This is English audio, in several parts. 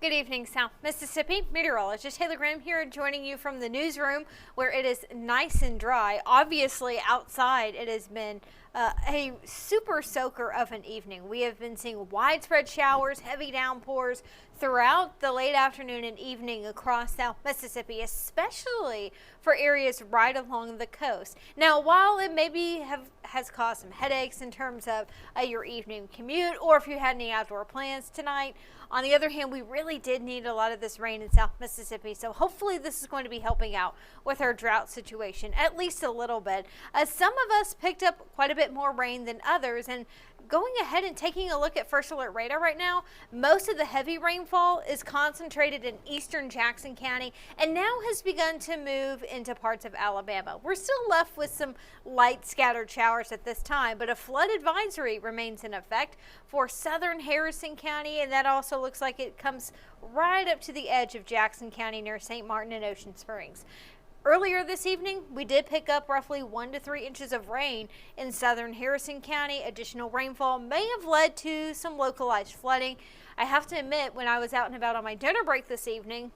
Good evening, South Mississippi. Meteorologist Taylor Graham here, joining you from the newsroom where it is nice and dry. Obviously, outside it has been a super soaker of an evening. We have been seeing widespread showers, heavy downpours throughout the late afternoon and evening across South Mississippi, especially for areas right along the coast. Now, while it maybe has caused some headaches in terms of your evening commute, or if you had any outdoor plans tonight, on the other hand, we really did need a lot of this rain in South Mississippi, so hopefully this is going to be helping out with our drought situation, at least a little bit. Some of us picked up quite a bit more rain than others, and going ahead and taking a look at first alert radar right now, most of the heavy rainfall is concentrated in eastern Jackson County and now has begun to move into parts of Alabama. We're still left with some light scattered showers at this time, but a flood advisory remains in effect for southern Harrison County, and that also looks like it comes right up to the edge of Jackson County near St. Martin and Ocean Springs. Earlier this evening, we did pick up roughly 1 to 3 inches of rain in southern Harrison County. Additional rainfall may have led to some localized flooding. I have to admit, when I was out and about on my dinner break this evening,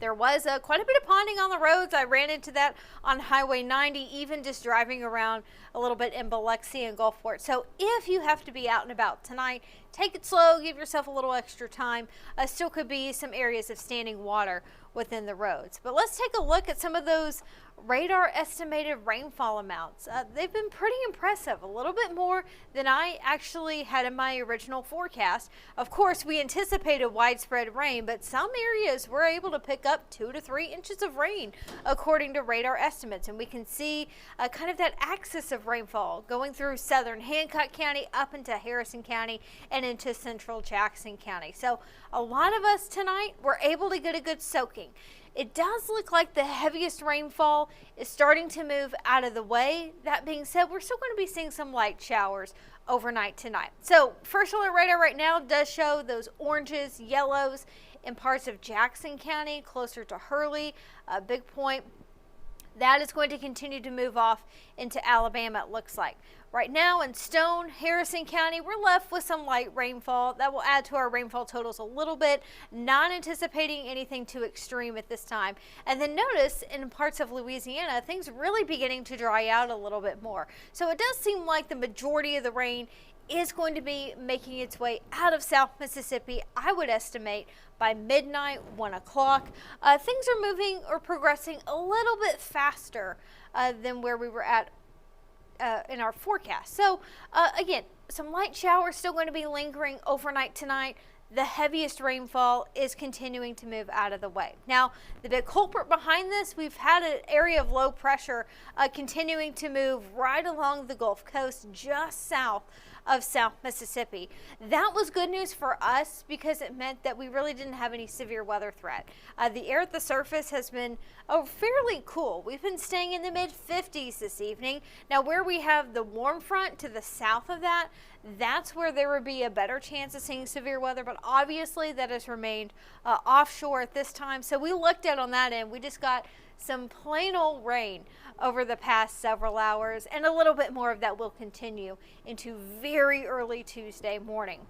there was quite a bit of ponding on the roads. I ran into that on Highway 90, even just driving around a little bit in Biloxi and Gulfport. So if you have to be out and about tonight, take it slow, give yourself a little extra time. Still could be some areas of standing water within the roads. But let's take a look at some of those radar estimated rainfall amounts. They've been pretty impressive, a little bit more than I actually had in my original forecast. Of course, we anticipated widespread rain, but some areas were able to pick up 2 to 3 inches of rain according to radar estimates, and we can see kind of that axis of rainfall going through southern Hancock County up into Harrison County and into central Jackson County. So a lot of us tonight were able to get a good soaking. It does look like the heaviest rainfall is starting to move out of the way. That being said, we're still going to be seeing some light showers overnight tonight. So first alert radar right now does show those oranges, yellows in parts of Jackson County, closer to Hurley, Big Point. That is going to continue to move off into Alabama, it looks like. Right now in Stone, Harrison County, we're left with some light rainfall. That will add to our rainfall totals a little bit, not anticipating anything too extreme at this time. And then notice in parts of Louisiana, things really beginning to dry out a little bit more. So it does seem like the majority of the rain is going to be making its way out of South Mississippi, I would estimate, by midnight, 1 o'clock. Things are moving or progressing a little bit faster than where we were at in our forecast. So again, some light showers still going to be lingering overnight tonight. The heaviest rainfall is continuing to move out of the way. Now, the big culprit behind this, we've had an area of low pressure continuing to move right along the Gulf Coast, just south of South Mississippi. That was good news for us because it meant that we really didn't have any severe weather threat. The air at the surface has been fairly cool. We've been staying in the mid-50s this evening. Now, where we have the warm front to the south of that, that's where there would be a better chance of seeing severe weather, but obviously that has remained offshore at this time. So we looked at on that end, we just got some plain old rain over the past several hours, and a little bit more of that will continue into very early Tuesday morning.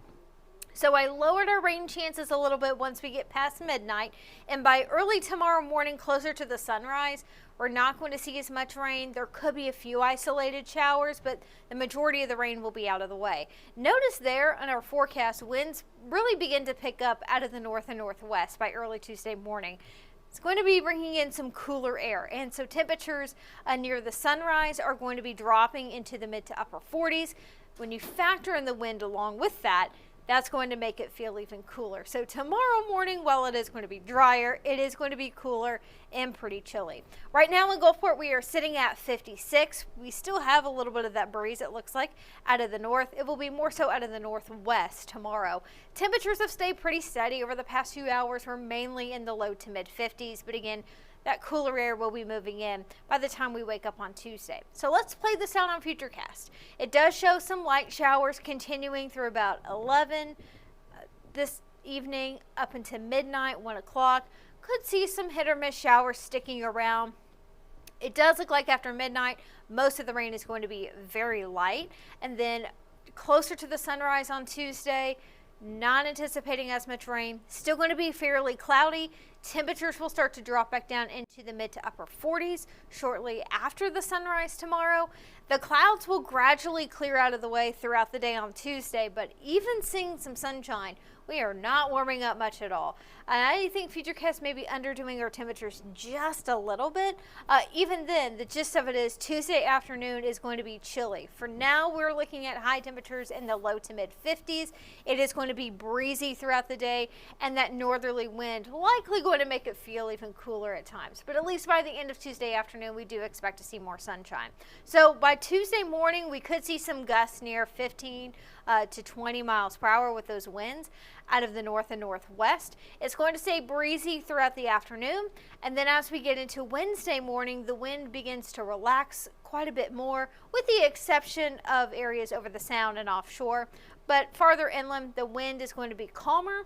So I lowered our rain chances a little bit once we get past midnight, and by early tomorrow morning, closer to the sunrise, we're not going to see as much rain. There could be a few isolated showers, but the majority of the rain will be out of the way. Notice there on our forecast, winds really begin to pick up out of the north and northwest by early Tuesday morning. It's going to be bringing in some cooler air, and so temperatures near the sunrise are going to be dropping into the mid to upper 40s. When you factor in the wind along with that, that's going to make it feel even cooler. So tomorrow morning, while it is going to be drier, it is going to be cooler and pretty chilly. Right now in Gulfport, we are sitting at 56. We still have a little bit of that breeze, it looks like, out of the north. It will be more so out of the northwest tomorrow. Temperatures have stayed pretty steady over the past few hours. We're mainly in the low to mid 50s, but again, that cooler air will be moving in by the time we wake up on Tuesday. So let's play this out on Futurecast. It does show some light showers continuing through about 11 this evening up into midnight, 1 o'clock. Could see some hit or miss showers sticking around. It does look like after midnight, most of the rain is going to be very light. And then closer to the sunrise on Tuesday, Not anticipating as much rain. Still going to be fairly cloudy. Temperatures will start to drop back down into the mid to upper 40s shortly after the sunrise tomorrow. The clouds will gradually clear out of the way throughout the day on Tuesday, but even seeing some sunshine, we are not warming up much at all. And I think Futurecast may be underdoing our temperatures just a little bit. Even then, the gist of it is Tuesday afternoon is going to be chilly. For now, we're looking at high temperatures in the low to mid 50s. It is going to be breezy throughout the day, and that northerly wind likely going to make it feel even cooler at times. But at least by the end of Tuesday afternoon, we do expect to see more sunshine. So by Tuesday morning, we could see some gusts near 15 to 20 miles per hour with those winds out of the north and northwest. It's going to stay breezy throughout the afternoon, and then as we get into Wednesday morning, the wind begins to relax quite a bit more, with the exception of areas over the Sound and offshore. But farther inland, the wind is going to be calmer,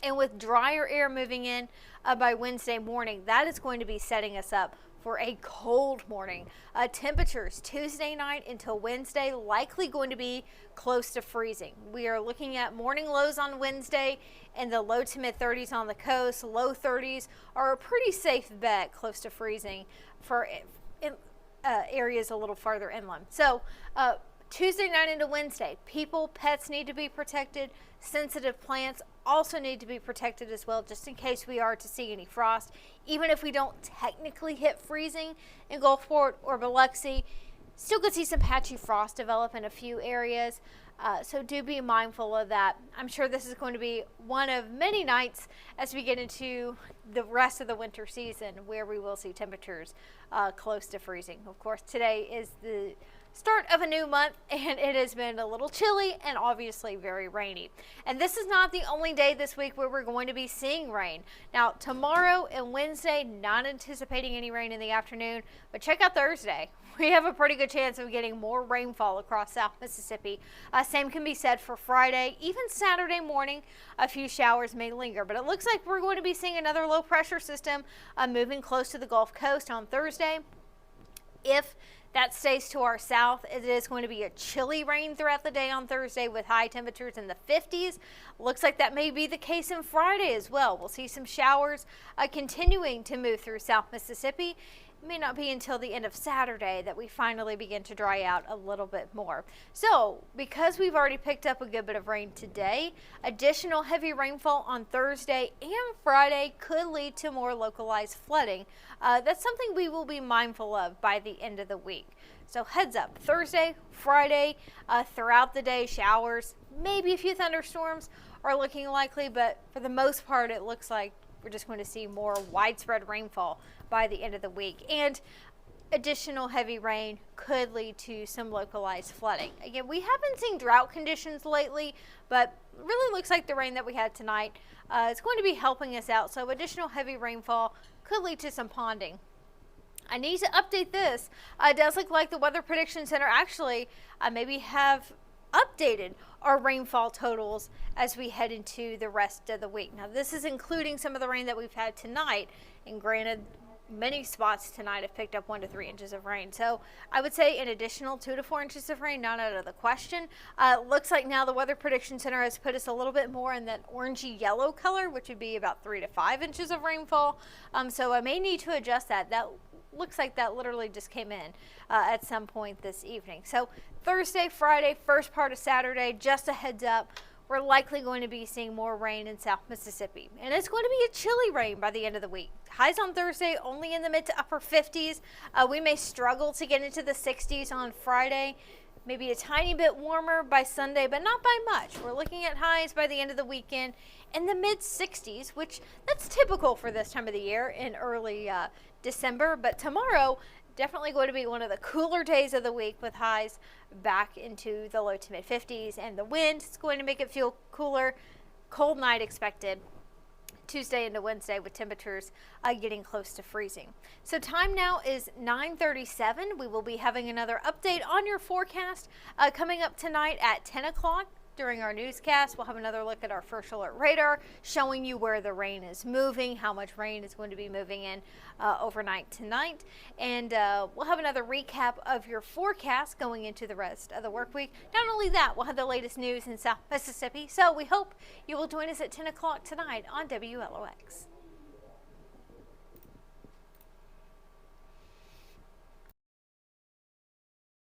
and with drier air moving in by Wednesday morning, that is going to be setting us up for a cold morning. Temperatures Tuesday night until Wednesday likely going to be close to freezing. We are looking at morning lows on Wednesday in the low to mid 30s on the coast. Low 30s are a pretty safe bet close to freezing for areas a little farther inland. So Tuesday night into Wednesday, people, pets need to be protected. Sensitive plants also need to be protected as well, just in case we are to see any frost. Even if we don't technically hit freezing in Gulfport or Biloxi, still could see some patchy frost develop in a few areas. So do be mindful of that. I'm sure this is going to be one of many nights as we get into the rest of the winter season where we will see temperatures close to freezing. Of course, today is the start of a new month, and it has been a little chilly and obviously very rainy. And this is not the only day this week where we're going to be seeing rain. Now, tomorrow and Wednesday, not anticipating any rain in the afternoon, but check out Thursday. We have a pretty good chance of getting more rainfall across South Mississippi. Same can be said for Friday. Even Saturday morning, a few showers may linger, but it looks like we're going to be seeing another low pressure system moving close to the Gulf Coast on Thursday. If that stays to our south, it is going to be a chilly rain throughout the day on Thursday with high temperatures in the 50s. Looks like that may be the case in Friday as well. We'll see some showers continuing to move through South Mississippi. It may not be until the end of Saturday that we finally begin to dry out a little bit more. So, because we've already picked up a good bit of rain today, additional heavy rainfall on Thursday and Friday could lead to more localized flooding. That's something we will be mindful of by the end of the week. So heads up, Thursday, Friday, throughout the day, showers, maybe a few thunderstorms are looking likely, but for the most part, it looks like we're just going to see more widespread rainfall by the end of the week. And additional heavy rain could lead to some localized flooding. Again, we haven't seen drought conditions lately, but really looks like the rain that we had tonight is going to be helping us out. So additional heavy rainfall could lead to some ponding. I need to update this. It does look like the Weather Prediction Center actually maybe have updated our rainfall totals as we head into the rest of the week. Now, this is including some of the rain that we've had tonight, and granted, many spots tonight have picked up 1 to 3 inches of rain. So I would say an additional 2 to 4 inches of rain, not out of the question. Looks like now the Weather Prediction Center has put us a little bit more in that orangey yellow color, which would be about 3 to 5 inches of rainfall. So I may need to adjust that. That looks like that literally just came in at some point this evening. So Thursday, Friday, first part of Saturday, just a heads up, we're likely going to be seeing more rain in South Mississippi. And it's going to be a chilly rain by the end of the week. Highs on Thursday only in the mid to upper 50s. We may struggle to get into the 60s on Friday. Maybe a tiny bit warmer by Sunday, but not by much. We're looking at highs by the end of the weekend in the mid 60s, which that's typical for this time of the year in early December. But tomorrow, definitely going to be one of the cooler days of the week with highs back into the low to mid 50s, and the wind is going to make it feel cooler. Cold night expected Tuesday into Wednesday with temperatures getting close to freezing. So time now is 9:37. We will be having another update on your forecast coming up tonight at 10 o'clock. during our newscast, we'll have another look at our first alert radar, showing you where the rain is moving, how much rain is going to be moving in overnight tonight. And we'll have another recap of your forecast going into the rest of the work week. Not only that, we'll have the latest news in South Mississippi. So we hope you will join us at 10 o'clock tonight on WLOX.